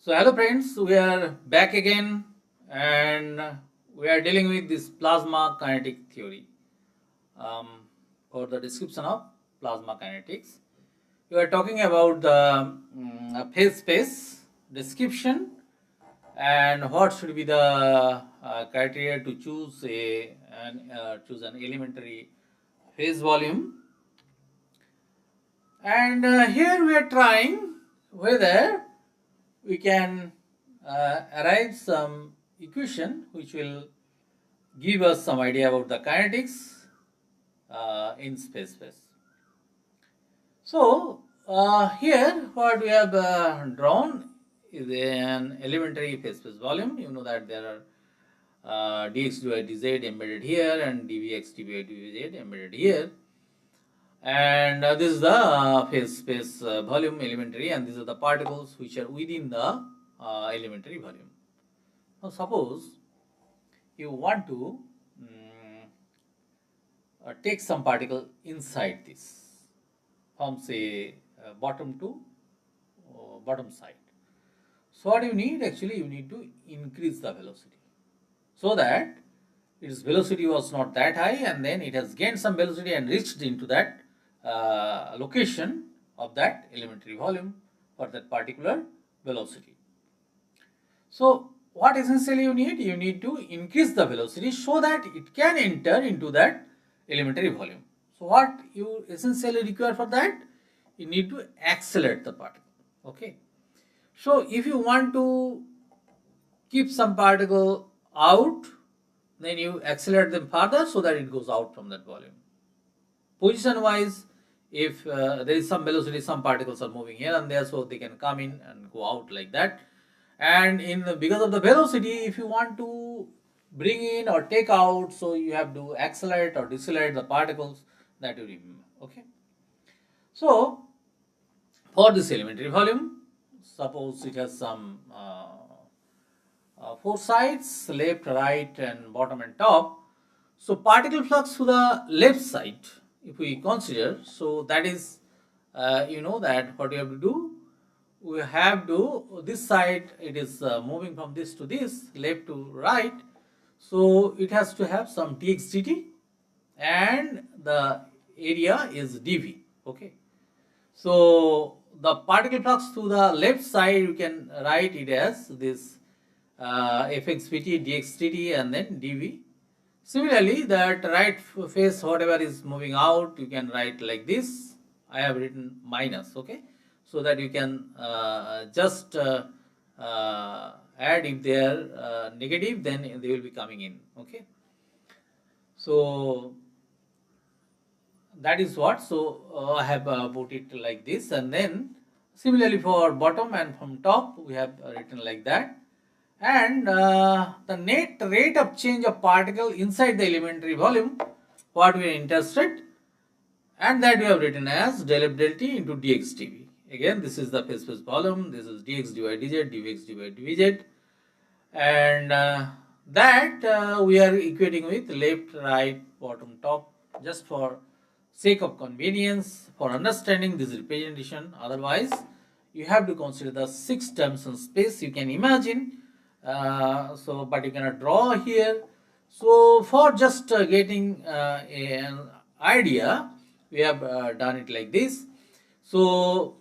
So hello friends, we are back again and we are dealing with this plasma kinetic theory. Um, for the description of plasma kinetics, we are talking about the phase space description and what should be the criteria to choose choose an elementary phase volume. And here we are trying whether we can arrive some equation which will give us some idea about the kinetics in space. So here what we have drawn is an elementary phase space volume. You know that there are dx dy dz embedded here and dvx dy dvz embedded here. And this is the phase space volume elementary, and these are the particles which are within the elementary volume. Now suppose you want to take some particle inside this from say bottom to bottom side. So what you need, actually you need to increase the velocity so that its velocity was not that high and then it has gained some velocity and reached into that location of that elementary volume for that particular velocity. So what essentially you need? You need to increase the velocity so that it can enter into that elementary volume. So what you essentially require for that? You need to accelerate the particle. Okay. So if you want to keep some particle out, then you accelerate them further so that it goes out from that volume. Position wise, if there is some velocity, some particles are moving here and there, so they can come in and go out like that. And because of the velocity, if you want to bring in or take out, so you have to accelerate or decelerate the particles that you remember. Okay. So for this elementary volume, suppose it has some four sides, left, right, and bottom and top. So particle flux to the left side, if we consider, so that is, you know that what you have to do, we have to, this side it is moving from this to this, left to right, so it has to have some dx dt and the area is dv. Okay. So the particle flux to the left side, you can write it as this fx pt dx dt and then dv. Similarly, that right face, whatever is moving out, you can write like this. I have written minus, okay, so that you can just add. If they are negative, then they will be coming in. Okay, so that is what. So I have put it like this, and then similarly for bottom and from top, we have written like that. And the net rate of change of particle inside the elementary volume, what we are interested, and that we have written as del f del t into dx dv. Again, this is the phase space volume, this is dx dy dz, dvx dy dvz, and that we are equating with left, right, bottom, top, just for sake of convenience, for understanding this representation. Otherwise, you have to consider the 6 dimensional space. You can imagine, but you cannot draw here. So for just getting an idea, we have done it like this. So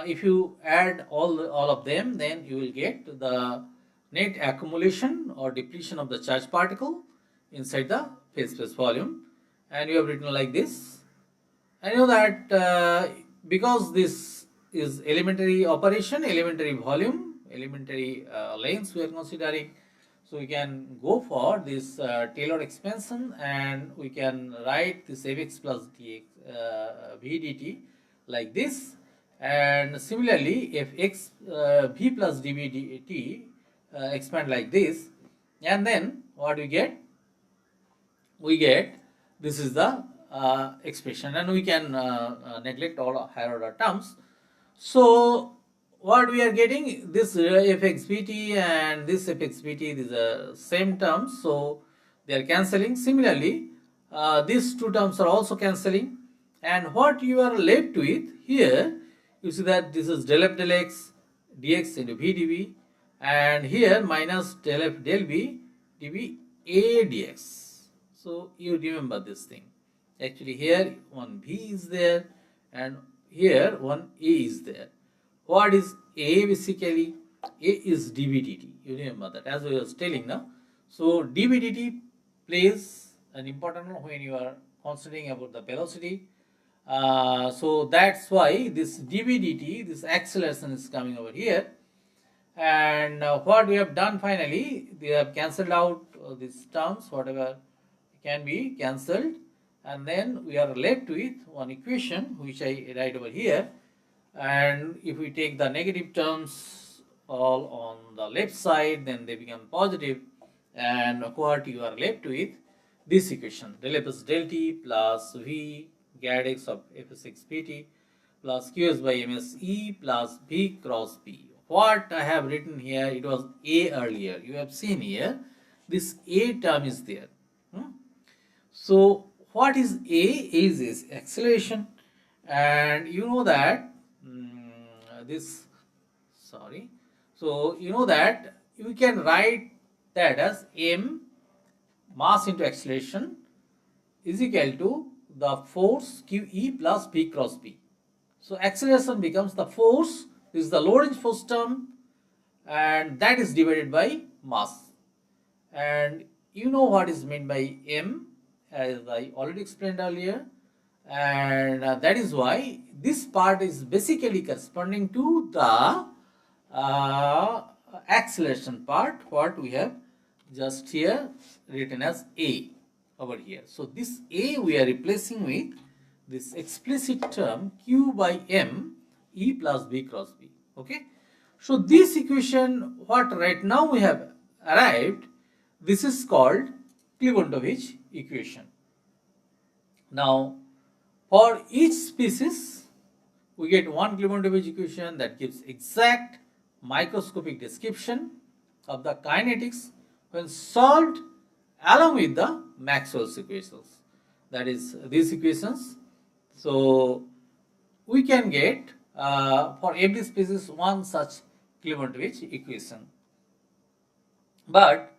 if you add all of them, then you will get the net accumulation or depletion of the charge particle inside the phase space volume, and you have written like this. I know that because this is elementary operation, elementary volume, elementary lengths we are considering, so we can go for this Taylor expansion, and we can write this fx plus dx v dt like this. And similarly, if x v plus dv dt expand like this, and then what we get? We get, this is the expression, and we can neglect all higher order terms. So what we are getting, this fxbt and this fxbt, these are same terms, so they are cancelling. Similarly, these two terms are also cancelling, and what you are left with here, you see that this is del f del x, dx into v dv, and here minus del f del v dv a dx. So you remember this thing. Actually here one v is there and here one a is there. What is a basically? A is dv dt. You remember that, as I was telling now. So dv dt plays an important role when you are considering about the velocity. So that's why this dv dt, this acceleration is coming over here. And what we have done finally, we have cancelled out these terms, whatever can be cancelled, and then we are left with one equation which I write over here. And if we take the negative terms all on the left side, then they become positive, and what you are left with, this equation, del f is del t plus v gad x of f6 pt plus qs by ms e plus v cross p. What I have written here, it was a earlier. You have seen here, this a term is there. So what is a? Is acceleration, and you know that this, sorry, so you know that you can write that as m mass into acceleration is equal to the force QE plus P cross P. So acceleration becomes the force, this is the Lorentz force term, and that is divided by mass. And you know what is meant by m, as I already explained earlier, and that is why this part is basically corresponding to the acceleration part, what we have just here written as a over here. So this a we are replacing with this explicit term q by m e plus b cross b. Okay, so this equation, what right now we have arrived, this is called Klebantovich equation. Now for each species we get one Klebantovich equation that gives exact microscopic description of the kinetics when solved along with the Maxwell's equations, that is these equations. So we can get for every species one such Klebantovich equation. But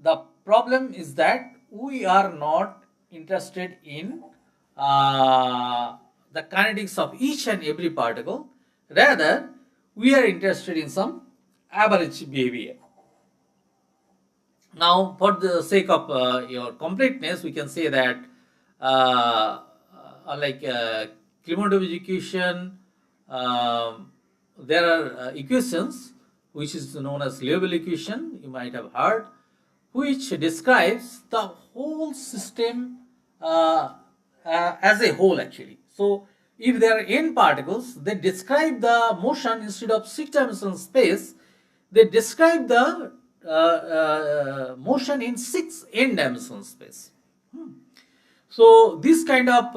the problem is that we are not interested in the kinetics of each and every particle. Rather, we are interested in some average behavior. Now, for the sake of your completeness, we can say that Klebantovich equation, there are equations which is known as Liouville equation, you might have heard, which describes the whole system as a whole actually. So if there are n particles, they describe the motion instead of 6-dimensional space, they describe the motion in 6 n-dimensional space. So this kind of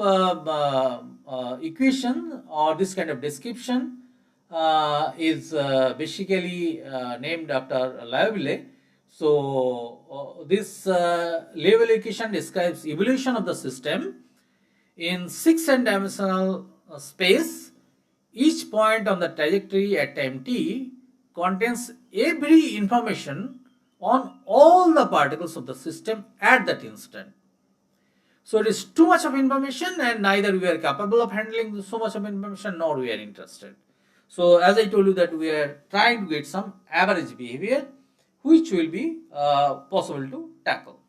equation or this kind of description is basically named after Liouville. So this Liouville equation describes evolution of the system in 6 n-dimensional space. Each point on the trajectory at time t contains every information on all the particles of the system at that instant. So it is too much of information, and neither we are capable of handling so much of information nor we are interested. So as I told you that we are trying to get some average behavior which will be possible to tackle.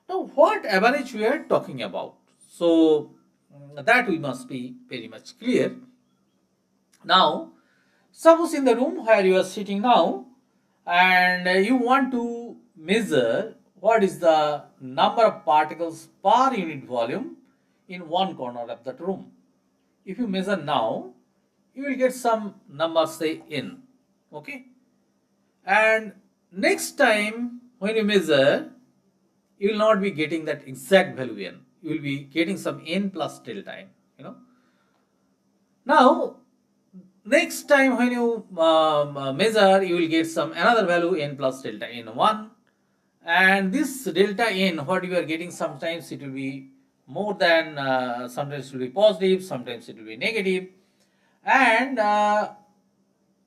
Now what average we are talking about? So that we must be very much clear. Now suppose in the room where you are sitting now and you want to measure what is the number of particles per unit volume in one corner of that room. If you measure now, you will get some number, say n. Okay, and next time when you measure, you will not be getting that exact value n. You will be getting some n plus delta n. Now next time when you measure, you will get some another value n plus delta n1, and this delta n, what you are getting, sometimes it will be more than, sometimes it will be positive, sometimes it will be negative. And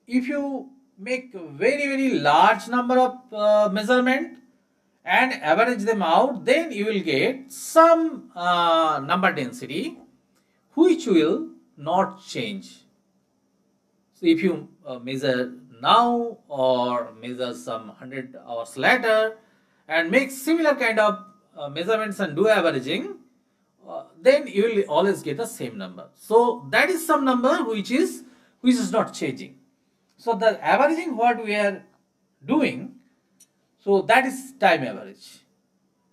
if you make very large number of measurement and average them out, then you will get some number density which will not change. So if you measure now or measure some 100 hours later and make similar kind of measurements and do averaging, then you will always get the same number. So that is some number which is not changing. So the averaging what we are doing, so that is time average.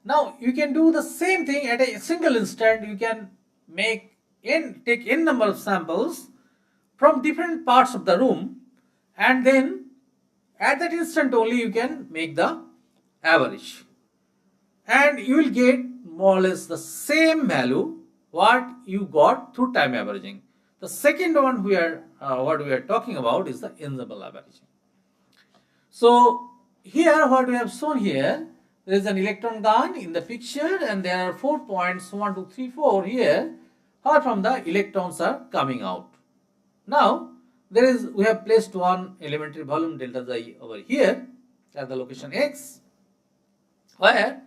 Now you can do the same thing at a single instant. You can take n number of samples from different parts of the room, and then at that instant only you can make the average, and you will get more or less the same value what you got through time averaging. The second one what we are talking about is the ensemble averaging. So here what we have shown here, there is an electron gun in the picture and there are 4 points 1, 2, 3, 4 here, how from the electrons are coming out. Now we have placed one elementary volume delta xi over here at the location x, where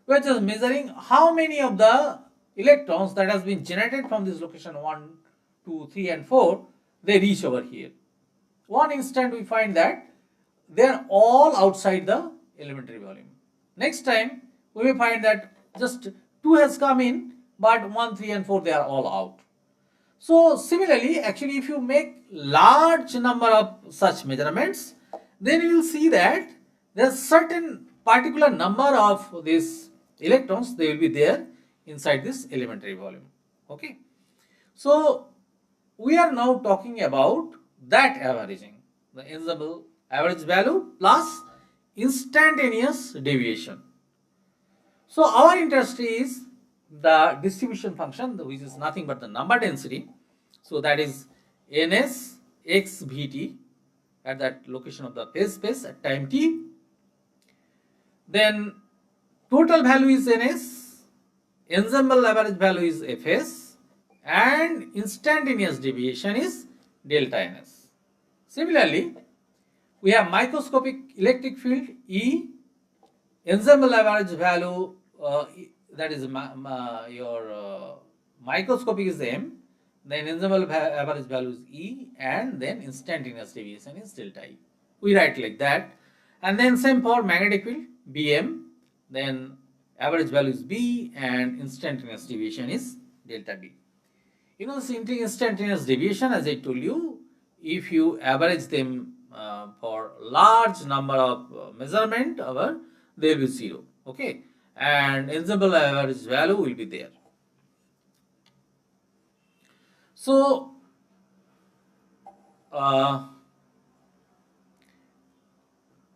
we are just measuring how many of the electrons that has been generated from this location 1, 2, 3 and 4, they reach over here. One instant we find that they are all outside the elementary volume. Next time we may find that just 2 has come in, but 1, 3 and 4 they are all out. So similarly, actually if you make large number of such measurements, then you will see that there is certain particular number of these electrons, they will be there inside this elementary volume. Okay. So we are now talking about that averaging, the ensemble average value plus instantaneous deviation. So our interest is the distribution function, which is nothing but the number density. So that is ns x vt at that location of the phase space at time t. Then total value is ns, ensemble average value is fs, and instantaneous deviation is delta ns. Similarly, we have microscopic electric field E, ensemble average value that is your microscopic is M, then ensemble average value is E, and then instantaneous deviation is delta E. We write like that. And then same for magnetic field Bm, then average value is B and instantaneous deviation is delta B. You know, instantaneous deviation, as I told you, if you average them for large number of measurement, they will be 0. Okay, and ensemble average value will be there. So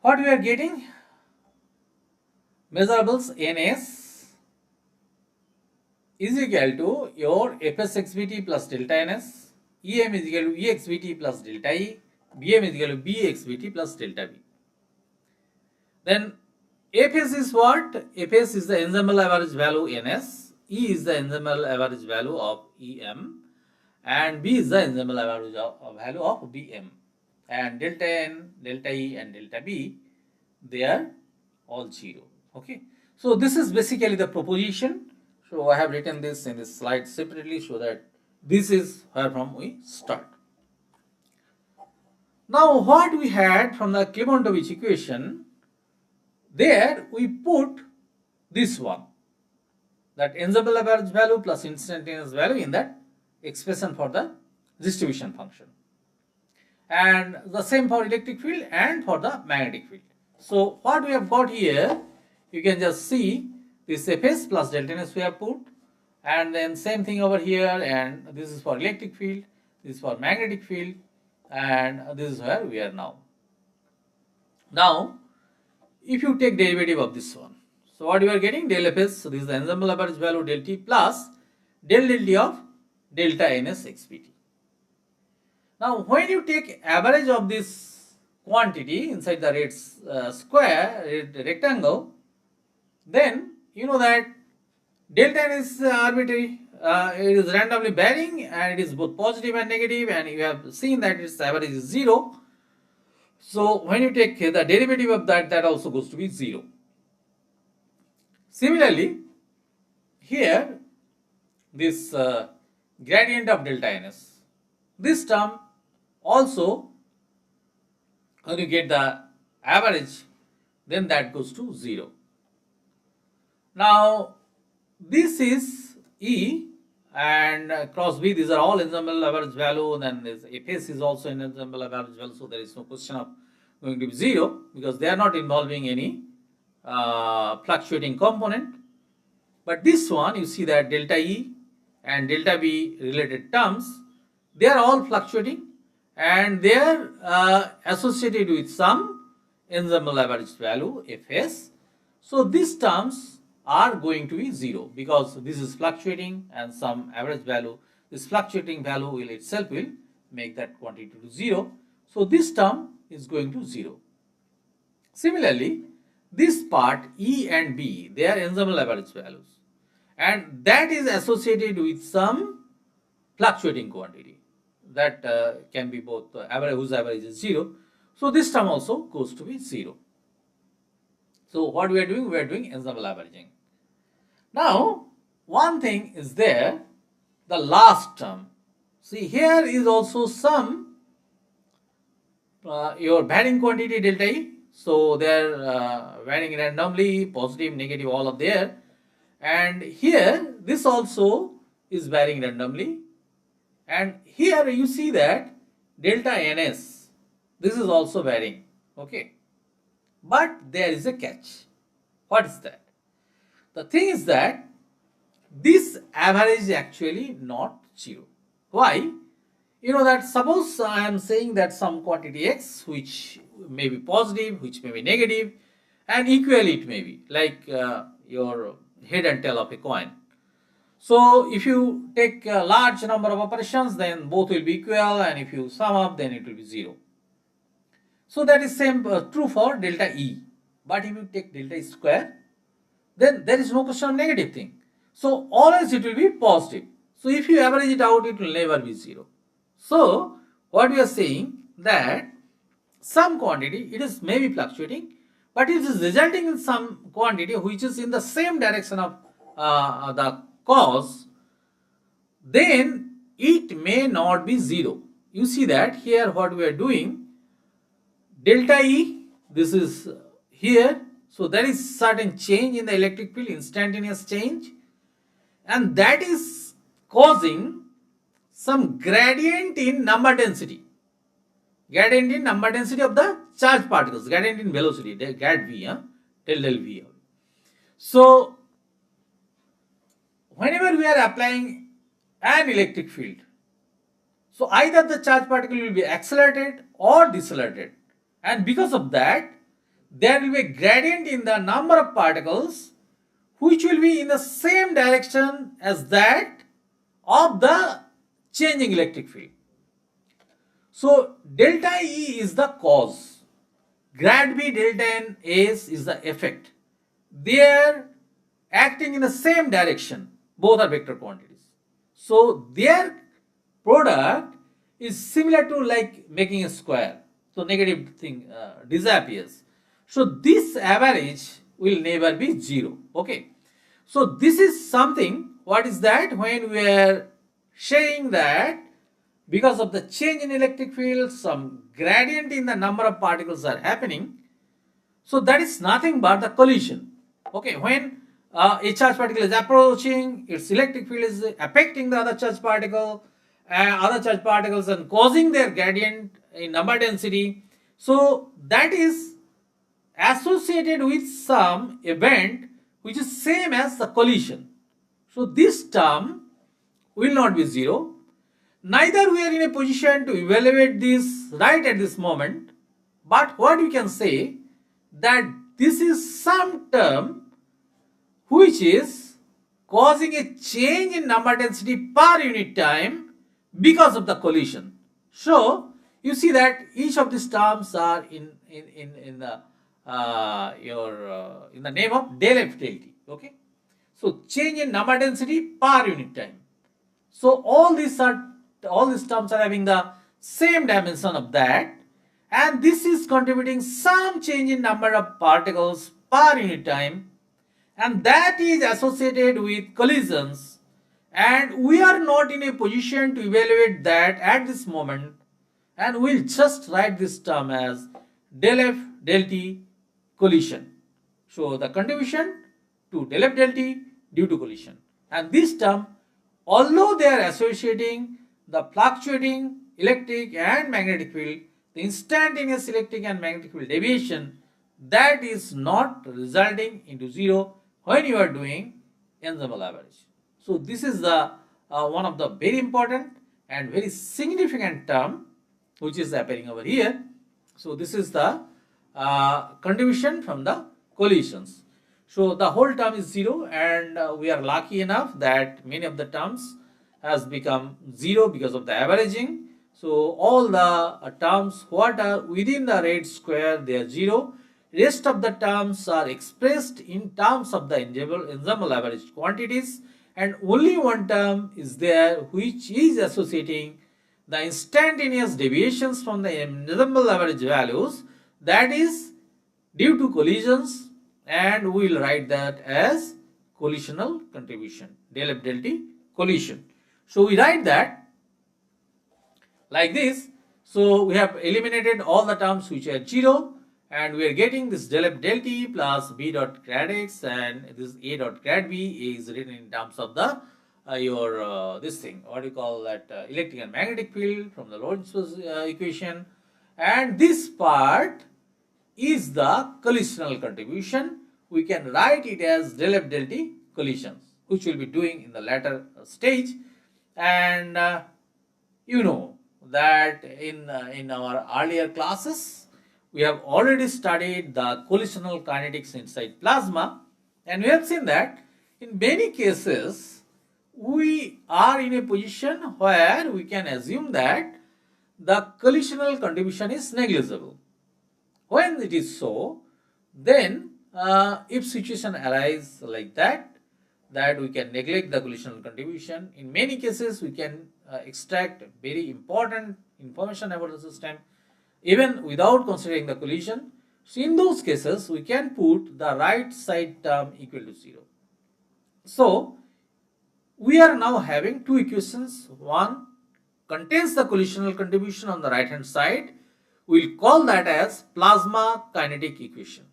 what we are getting, measurables ns is equal to your fs xvt plus delta ns, em is equal to exvt plus delta e, bm is equal to bxvt plus delta b. Then fs is what? Fs is the ensemble average value ns, e is the ensemble average value of em, and b is the ensemble average value of bm, and delta n, delta e and delta b, they are all 0. Okay, so this is basically the proposition. So I have written this in this slide separately so that this is where from we start. Now what we had from the Klementovich equation, there we put this one, that ensemble average value plus instantaneous value in that expression for the distribution function, and the same for electric field and for the magnetic field. So what we have got here, you can just see this fs plus delta ns we have put, and then same thing over here, and this is for electric field, this is for magnetic field, and this is where we are now. Now if you take derivative of this one, so what you are getting, del fs, so this is the ensemble average value del t plus del t of delta ns xpt. Now when you take average of this quantity inside the red rectangle, then you know that delta n is arbitrary, it is randomly varying, and it is both positive and negative, and you have seen that its average is 0. So when you take the derivative of that, that also goes to be 0. Similarly, here this gradient of delta ns, this term also, when you get the average, then that goes to 0. Now this is E and cross B, these are all ensemble average value, then this Fs is also an ensemble average value, so there is no question of going to be 0 because they are not involving any fluctuating component. But this one, you see that delta E and delta B related terms, they are all fluctuating and they are associated with some ensemble average value Fs. So these terms are going to be 0 because this is fluctuating and some average value, this fluctuating value will itself will make that quantity to 0. So this term is going to 0. Similarly, this part E and B, they are ensemble average values and that is associated with some fluctuating quantity that can be both average, whose average is 0. So this term also goes to be 0. So what we are doing? We are doing ensemble averaging. Now one thing is there, the last term. See, here is also some your varying quantity delta E. So they are varying randomly, positive, negative, all are there. And here this also is varying randomly. And here you see that delta ns, this is also varying. Okay. But there is a catch. What is that? The thing is that this average is actually not 0. Why? You know that suppose I am saying that some quantity x which may be positive, which may be negative, and equally it may be like your head and tail of a coin. So if you take a large number of operations, then both will be equal, and if you sum up, then it will be 0. So that is same true for delta E. But if you take delta E square, then there is no question of negative thing. So always it will be positive. So if you average it out, it will never be 0. So what we are saying that some quantity, it is maybe fluctuating, but it is resulting in some quantity which is in the same direction of the cause, then it may not be 0. You see that here what we are doing, delta E, this is here, so there is certain change in the electric field, instantaneous change, and that is causing some gradient in number density. Gradient in number density of the charged particles, gradient in velocity, grad V, del V. So, whenever we are applying an electric field, so either the charged particle will be accelerated or decelerated, and because of that, there will be a gradient in the number of particles which will be in the same direction as that of the changing electric field. So delta E is the cause, grad B delta N S is the effect. They are acting in the same direction, both are vector quantities. So their product is similar to like making a square. So negative thing disappears. So this average will never be 0. Okay. So this is something, what is that? When we are saying that because of the change in electric field, some gradient in the number of particles are happening. So that is nothing but the collision. Okay, when a charged particle is approaching, its electric field is affecting the other charged particle, other charged particles and causing their gradient in number density. So that is associated with some event which is same as the collision. So this term will not be 0. Neither we are in a position to evaluate this right at this moment, but what we can say that this is some term which is causing a change in number density per unit time because of the collision. So you see that each of these terms are in the in the name of del F del T. Okay, so change in number density per unit time. So all these terms are having the same dimension of that, and this is contributing some change in number of particles per unit time, and that is associated with collisions, and we are not in a position to evaluate that at this moment, and we'll just write this term as del F del T collision. So the contribution to del F del T due to collision, and this term, although they are associating the fluctuating electric and magnetic field, the instantaneous electric and magnetic field deviation, that is not resulting into zero when you are doing ensemble average. So this is the one of the very important and very significant term which is appearing over here. So this is the contribution from the collisions. So the whole term is zero, and we are lucky enough that many of the terms has become zero because of the averaging. So all the terms what are within the red square, they are zero. Rest of the terms are expressed in terms of the ensemble average quantities, and only one term is there which is associating the instantaneous deviations from the ensemble average values, that is due to collisions, and we will write that as collisional contribution, del F del T collision. So we write that like this. So we have eliminated all the terms which are 0, and we are getting this del F del T plus B dot grad X, and this A dot grad B is written in terms of the this thing, what do you call that, electric and magnetic field from the Lorentz equation, and this part is the collisional contribution. We can write it as del F del T collisions, which we will be doing in the later stage. And you know that in our earlier classes we have already studied the collisional kinetics inside plasma, and we have seen that in many cases we are in a position where we can assume that the collisional contribution is negligible. When it is so, then if situation arises like that, we can neglect the collisional contribution. In many cases, we can extract very important information about the system even without considering the collision. So in those cases, we can put the right side term equal to 0. So we are now having two equations. One contains the collisional contribution on the right hand side. We'll call that as plasma kinetic equation.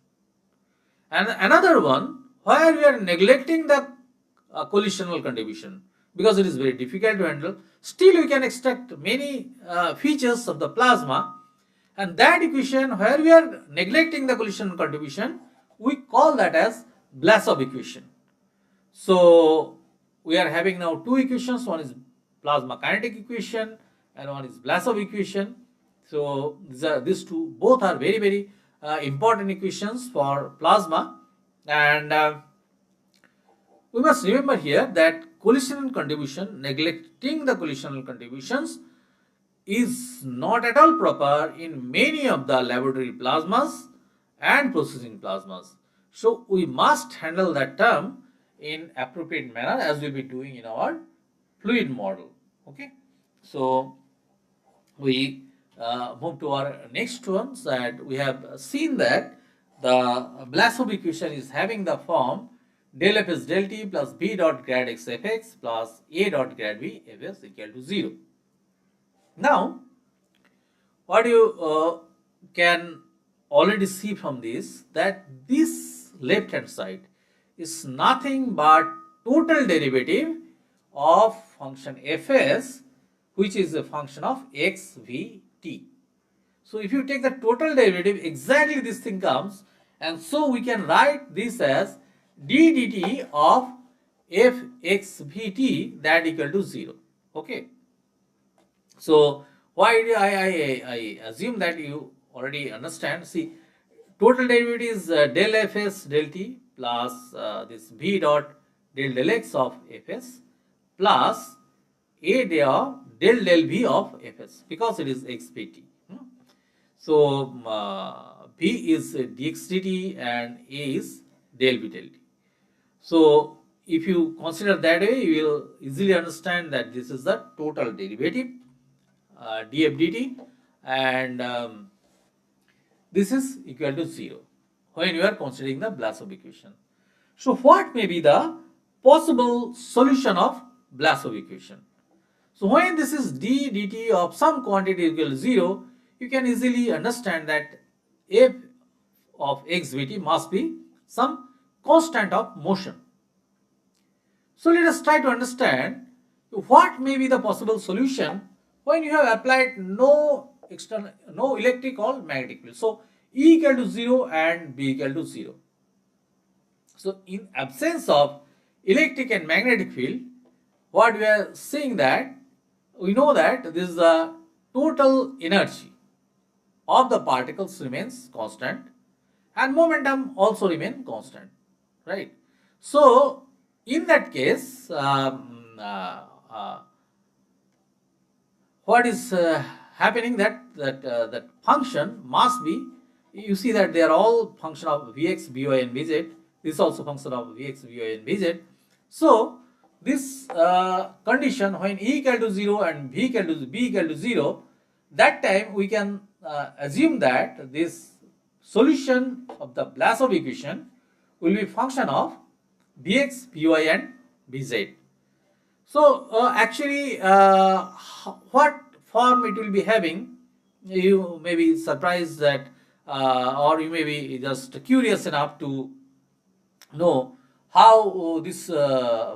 And another one where we are neglecting the collisional contribution because it is very difficult to handle. Still we can extract many features of the plasma, and that equation where we are neglecting the collisional contribution, we call that as Blasov equation. So we are having now two equations. One is plasma kinetic equation and one is Blasov equation. So these two both are very important equations for plasma, and we must remember here that collisional contribution, neglecting the collisional contributions, is not at all proper in many of the laboratory plasmas and processing plasmas. So we must handle that term in appropriate manner as we'll be doing in our fluid model. Okay, so we move to our next ones, that we have seen that the Blasov equation is having the form del F is del T plus B dot grad X Fx plus A dot grad V Fs equal to 0. Now what you can already see from this, that this left hand side is nothing but total derivative of function Fs, which is a function of x, v, t. So if you take the total derivative, exactly this thing comes, and so we can write this as d dt of f x v t, that equal to 0. Okay. So why I assume that you already understand. See, total derivative is del fs del t plus this v dot del x of fs plus a del v of fs, because it is x v t. So v is dx dt and a is del v del t. So if you consider that way, you will easily understand that this is the total derivative df dt, and this is equal to 0 when you are considering the Blasov equation. So what may be the possible solution of Blasov equation? So when this is d dt of some quantity equal to 0, you can easily understand that f of x vt must be some constant of motion. So let us try to understand what may be the possible solution when you have applied no electric or magnetic field. So E equal to 0 and B equal to 0. So in absence of electric and magnetic field, what we are seeing that we know that this is the total energy of the particles remains constant and momentum also remain constant, right? So in that case, what is happening that function must be, you see that they are all function of Vx, Vy and Vz. This is also function of Vx, Vy and Vz. So this condition when E equal to 0 and B equal to 0, that time we can assume that this solution of the Blasov equation will be function of Vx, Vy and Vz. So actually what form it will be having, you may be surprised that or you may be just curious enough to know how this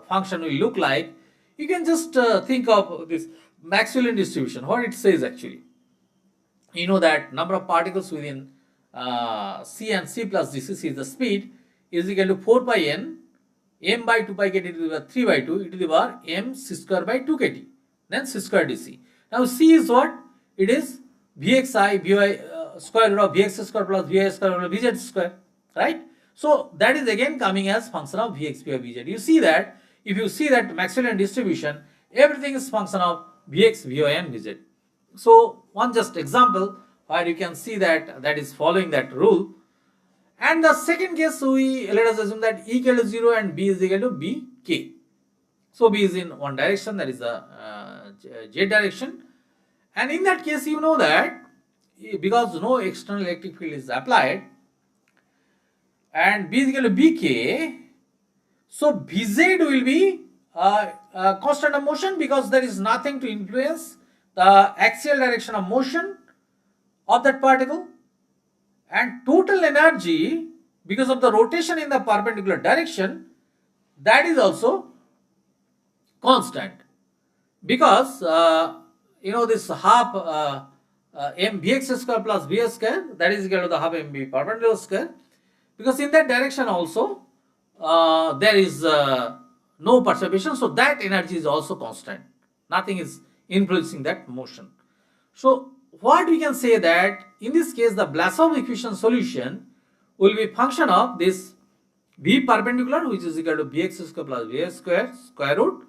function will look like. You can just think of this Maxwellian distribution, what it says actually. You know that number of particles within C and C plus dc is the speed is equal to 4 pi n m by 2 pi kt to the power 3 by 2 e to the power m c square by 2 kt, then c square dc. Now c is what? It is vxi vy square root of vx square plus vy square plus vz square, right? So that is again coming as function of vx, vy, vz. You see that if you see that Maxwellian distribution, everything is function of vx, vy and vz. So one just example where you can see that is following that rule. And the second case, let us assume that E equal to 0 and B is equal to Bk. So B is in one direction, that is the z direction. And in that case, you know that because no external electric field is applied and B is equal to Bk, so Bz will be constant of motion because there is nothing to influence the axial direction of motion of that particle, and total energy because of the rotation in the perpendicular direction, that is also constant, because you know this half m bx square plus b square, that is equal to the half mb perpendicular square, because in that direction also there is no perturbation, so that energy is also constant, nothing is influencing that motion. So what we can say that in this case the Blasov equation solution will be function of this v perpendicular, which is equal to bx square plus v square square root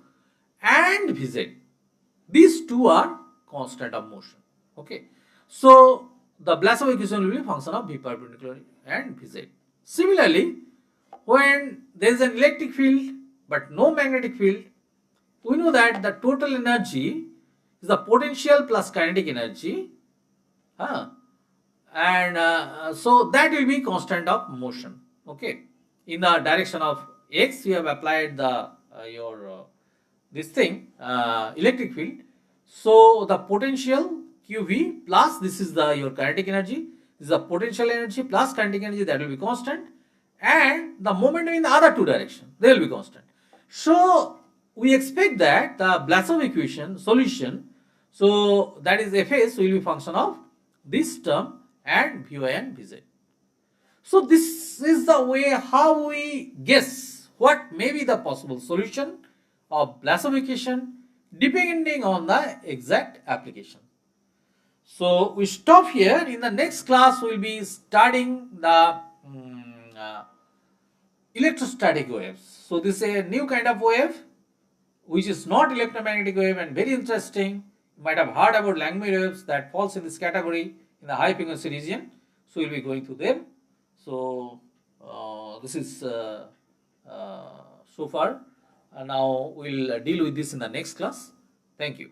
and vz. These two are constant of motion. Okay, so the Blasov equation will be function of v perpendicular and vz. Similarly, when there is an electric field but no magnetic field, we know that the total energy is the potential plus kinetic energy, and so that will be constant of motion. Okay, in the direction of x, you have applied the your this thing electric field. So the potential qv plus this is the your kinetic energy. This is the potential energy plus kinetic energy, that will be constant, and the momentum in the other two directions, they will be constant. So we expect that the Blasov equation solution, so that is Fs will be function of this term and Vy and Vz. So this is the way how we guess what may be the possible solution of Blasov equation depending on the exact application. So we stop here. In the next class we will be studying the electrostatic waves. So this is a new kind of wave which is not electromagnetic wave and very interesting. You might have heard about Langmuir waves that falls in this category in the high frequency region. So we will be going through them. So this is so far. Now we will deal with this in the next class. Thank you.